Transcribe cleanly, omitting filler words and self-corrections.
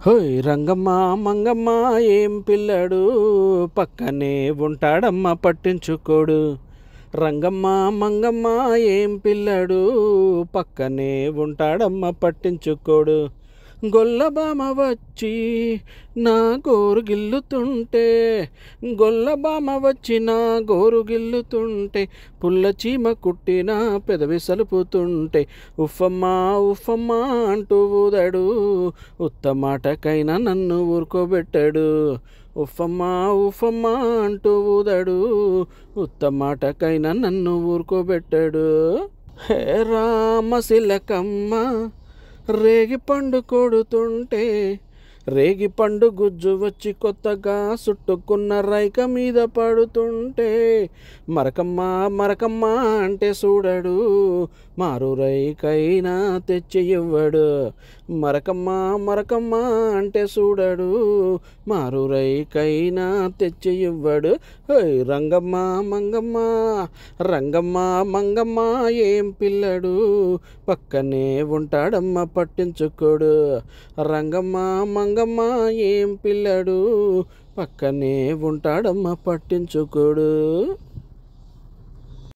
హోయ్ రంగమ్మ మంగమ్మ ఏం పిల్లడు పక్కనే ఉంటాడమ్మ పట్టించుకోడు. రంగమ్మ మంగమ్మ ఏం పిల్లడు పక్కనే ఉంటాడమ్మ పట్టించుకోడు. గొల్లబామ వచ్చి నా గోరు గిల్లుతుంటే, గొల్లబామ వచ్చి నా గోరు గిల్లుతుంటే, పుల్ల చీమ కుట్టిన పెదవి సలుపుతుంటే, ఉఫమ్మా ఉఫమ్మా అంటూ ఊదాడు. ఉత్తమాటకైనా నన్ను ఊరుకోబెట్టాడు. ఉఫమ్మా ఉఫమ్మా అంటూ ఊదాడు. ఉత్తమాటకైనా నన్ను ఊరుకోబెట్టాడు. హే రామశిలకమ్మ రేగి పండు కొడుతుంటే, రేగి పండు గుజ్జు వచ్చి కొత్తగా చుట్టుకున్న రైక మీద పడుతుంటే, మరకమ్మ మరకమ్మ అంటే చూడడు, మారు రైకైనా తెచ్చి ఇవ్వడు. మరకమ్మ మరకమ్మ అంటే చూడడు, మారు రైకైనా తెచ్చి ఇవ్వడు. హోయ్ రంగమ్మ మంగమ్మ రంగమ్మ మంగమ్మ ఏం పిల్లడు పక్కనే ఉంటాడమ్మ పట్టించుకోడు. రంగమ్మ మంగమ్మ ఏం పిల్లడు పక్కనే ఉంటాడమ్మ పట్టించుకోడు.